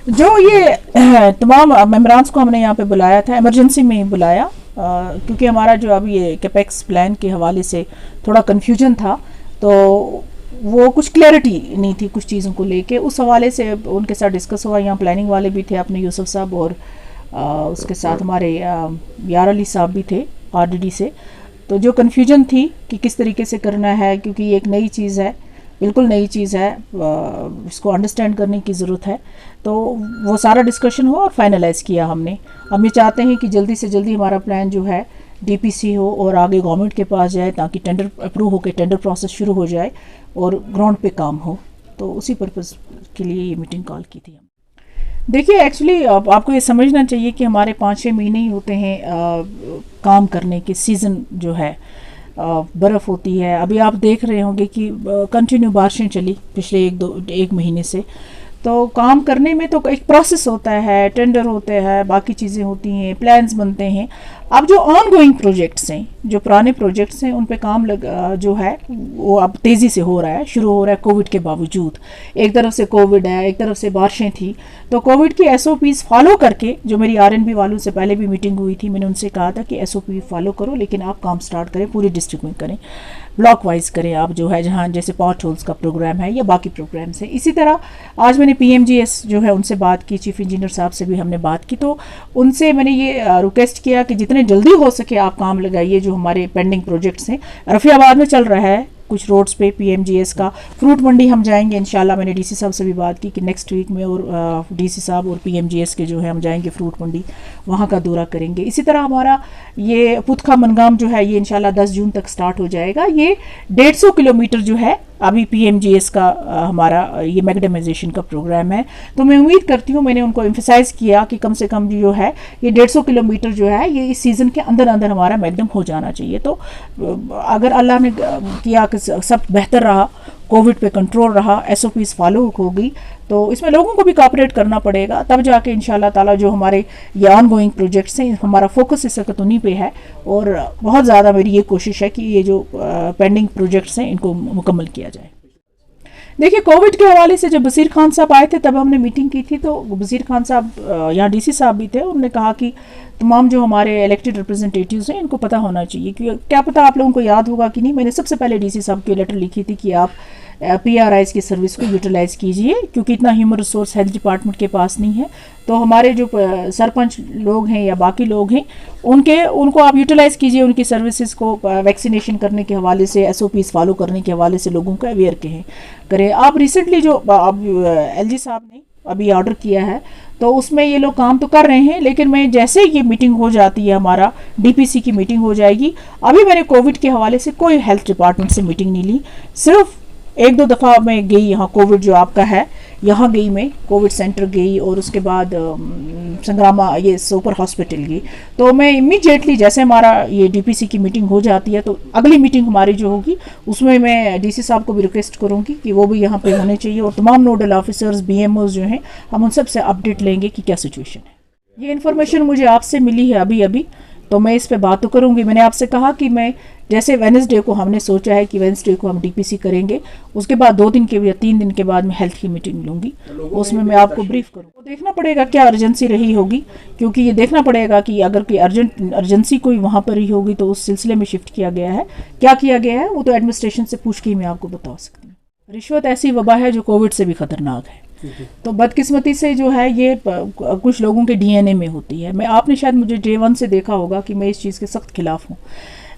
जो ये तमाम मेंबरान्स को हमने यहाँ पे बुलाया था, इमरजेंसी में ही बुलाया, क्योंकि हमारा जो अभी ये कैपेक्स प्लान के हवाले से थोड़ा कन्फ्यूजन था, तो वो कुछ क्लैरिटी नहीं थी कुछ चीज़ों को लेके, उस हवाले से उनके साथ डिस्कस हुआ। यहाँ प्लानिंग वाले भी थे अपने यूसुफ साहब, और उसके साथ हमारे यार अली साहब भी थे आरडीडी से। तो जो कन्फ्यूजन थी कि किस तरीके से करना है, क्योंकि ये एक नई चीज़ है, बिल्कुल नई चीज़ है, इसको अंडरस्टैंड करने की ज़रूरत है, तो वो सारा डिस्कशन हुआ और फाइनलाइज़ किया हमने। हम ये चाहते हैं कि जल्दी से जल्दी हमारा प्लान जो है डीपीसी हो और आगे गवर्नमेंट के पास जाए, ताकि टेंडर अप्रूव होकर टेंडर प्रोसेस शुरू हो जाए और ग्राउंड पे काम हो। तो उसी पर्पज़ के लिए ये मीटिंग कॉल की थी। देखिए, एक्चुअली आपको ये समझना चाहिए कि हमारे 5-6 महीने ही होते हैं काम करने के। सीज़न जो है बर्फ़ होती है, अभी आप देख रहे होंगे कि कंटिन्यू बारिशें चली पिछले एक महीने से। तो काम करने में तो एक प्रोसेस होता है, टेंडर होते हैं, बाकी चीज़ें होती हैं, प्लान्स बनते हैं। अब जो ऑन गोइंग प्रोजेक्ट्स हैं, जो पुराने प्रोजेक्ट्स हैं, उन पे काम जो है वो अब तेज़ी से हो रहा है, शुरू हो रहा है कोविड के बावजूद। एक तरफ से कोविड है, एक तरफ से बारिशें थी, तो कोविड की SOPs फॉलो करके, जो मेरी RNB वालों से पहले भी मीटिंग हुई थी, मैंने उनसे कहा था कि SOP फॉलो करो, लेकिन आप काम स्टार्ट करें, पूरी डिस्ट्रिक्ट में करें, ब्लॉक वाइज करें आप, जो है जहाँ जैसे पॉट होल्स का प्रोग्राम है या बाकी प्रोग्राम्स हैं। इसी तरह आज मैंने PMGS जो है उनसे बात की, चीफ इंजीनियर साहब से भी हमने बात की, तो उनसे मैंने ये रिक्वेस्ट किया कि जितने जल्दी हो सके आप काम लगाइए जो हमारे पेंडिंग प्रोजेक्ट्स हैं। रफियाबाद में चल रहा है कुछ रोड्स पे PMGS का, फ्रूट मंडी हम जाएंगे इंशाल्लाह। मैंने DC साहब से भी बात की कि नेक्स्ट वीक में, और DC साहब और PMGS के जो है हम जाएंगे फ्रूट मंडी, वहाँ का दौरा करेंगे। इसी तरह हमारा ये पुतखा मनगाम जो है ये इंशाल्लाह 10 जून तक स्टार्ट हो जाएगा। ये 150 किलोमीटर जो है अभी PMGS का हमारा ये मैगडमाइजेशन का प्रोग्राम है। तो मैं उम्मीद करती हूँ, मैंने उनको एम्फेसाइज किया कि कम से कम जो है ये 150 किलोमीटर जो है ये इस सीज़न के अंदर अंदर हमारा मैगडम हो जाना चाहिए। तो अगर अल्लाह ने किया कि सब बेहतर रहा, कोविड पे कंट्रोल रहा, SOPs फॉलो होगी, तो इसमें लोगों को भी कोऑपरेट करना पड़ेगा, तब जाके इंशाल्लाह ताला जो हमारे ये ऑन गोइंग प्रोजेक्ट्स हैं, हमारा फोकस इस वक्त उन्हीं पे है। और बहुत ज़्यादा मेरी ये कोशिश है कि ये जो पेंडिंग प्रोजेक्ट्स हैं इनको मुकम्मल किया जाए। देखिए, कोविड के हवाले से जब बसीर खान साहब आए थे तब हमने मीटिंग की थी, तो बसीर खान साहब यहाँ DC साहब भी थे, उन्होंने कहा कि तमाम जो हमारे इलेक्टेड रिप्रेजेंटेटिव्स हैं इनको पता होना चाहिए, कि क्या पता आप लोगों को याद होगा कि नहीं, मैंने सबसे पहले DC साहब की लेटर लिखी थी कि आप PRIs की सर्विस को यूटिलाइज़ कीजिए, क्योंकि इतना ह्यूमन रिसोर्स हेल्थ डिपार्टमेंट के पास नहीं है। तो हमारे जो सरपंच लोग हैं या बाकी लोग हैं उनको आप यूटिलाइज़ कीजिए, उनकी सर्विसेज को वैक्सीनेशन करने के हवाले से, SOPs फॉलो करने के हवाले से लोगों को अवेयर करें। आप रिसेंटली जो LG साहब ने अभी ऑर्डर किया है, तो उसमें ये लोग काम तो कर रहे हैं, लेकिन मैं जैसे ये मीटिंग हो जाती है, हमारा DPC की मीटिंग हो जाएगी, अभी मैंने कोविड के हवाले से कोई हेल्थ डिपार्टमेंट से मीटिंग नहीं ली, सिर्फ 1-2 दफ़ा मैं गई यहाँ कोविड जो आपका है, यहाँ गई मैं कोविड सेंटर गई, और उसके बाद संग्रामा ये सुपर हॉस्पिटल गई। तो मैं इमीडिएटली जैसे हमारा ये DPC की मीटिंग हो जाती है, तो अगली मीटिंग हमारी जो होगी उसमें मैं DC साहब को भी रिक्वेस्ट करूँगी कि वो भी यहाँ पे होने चाहिए, और तमाम नोडल ऑफिसर्स BMOs जो हैं हम उन सब से अपडेट लेंगे कि क्या सिचुएशन है। ये इन्फॉर्मेशन मुझे आपसे मिली है अभी, तो मैं इस पे बात तो करूँगी। मैंने आपसे कहा कि मैं जैसे वेडनेसडे को हमने सोचा है कि वेडनेसडे को हम DPC करेंगे, उसके बाद 2 दिन के या 3 दिन के बाद मैं हेल्थ की मीटिंग लूँगी, उसमें मैं आपको ब्रीफ करूँ। तो देखना पड़ेगा क्या अर्जेंसी रही होगी, क्योंकि ये देखना पड़ेगा कि अगर कोई अर्जेंसी कोई वहाँ पर ही होगी तो उस सिलसिले में शिफ्ट किया गया है। क्या किया गया है वो तो एडमिनिस्ट्रेशन से पूछ के ही मैं आपको बता सकती हूँ। रिश्वत ऐसी वबा है जो कोविड से भी खतरनाक है, तो बदकिस्मती से जो है ये कुछ लोगों के DNA में होती है। आपने शायद मुझे Day 1 से देखा होगा कि मैं इस चीज़ के सख्त खिलाफ हूँ।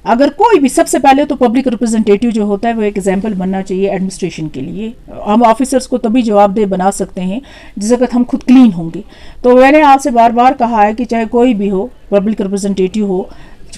अगर कोई भी, सबसे पहले तो पब्लिक रिप्रेजेंटेटिव जो होता है वो एक एग्जाम्पल बनना चाहिए एडमिनिस्ट्रेशन के लिए। हम ऑफिसर्स को तभी जवाबदेह बना सकते हैं जिस वक्त हम खुद क्लीन होंगे। तो मैंने आपसे बार बार कहा है कि चाहे कोई भी हो, पब्लिक रिप्रेजेंटेटिव हो,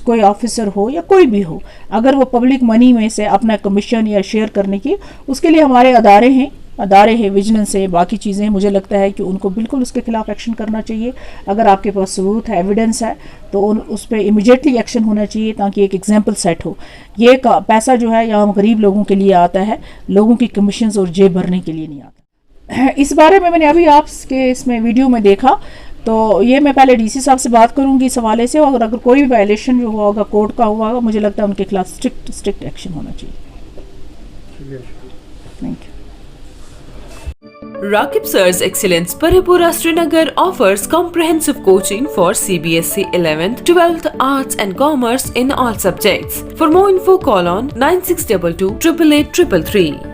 कोई ऑफिसर हो या कोई भी हो, अगर वो पब्लिक मनी में से अपना कमीशन या शेयर करने की, उसके लिए हमारे अदारे हैं, विजिलेंस है, बाकी चीज़ें हैं, मुझे लगता है कि उनको बिल्कुल उसके खिलाफ एक्शन करना चाहिए। अगर आपके पास सबूत है, एविडेंस है, तो उस पर इमीडिएटली एक्शन होना चाहिए, ताकि एक एग्जाम्पल सेट हो। ये पैसा जो है यहाँ गरीब लोगों के लिए आता है, लोगों की कमीशंस और जेब भरने के लिए नहीं आता। इस बारे में मैंने अभी आपके इसमें वीडियो में देखा, तो ये मैं पहले DC साहब से बात करूंगी इस हवाले से, और अगर कोई भी वायलेशन जो हुआ होगा कोर्ट का हुआ होगा, मुझे लगता है उनके खिलाफ स्ट्रिक्ट एक्शन होना चाहिए। Thank you. Rakib Sir's Excellence Paripura Srinagar offers comprehensive coaching for CBSE 11th, 12th, Arts and Commerce in all subjects. For more info, call on 9622 888 333.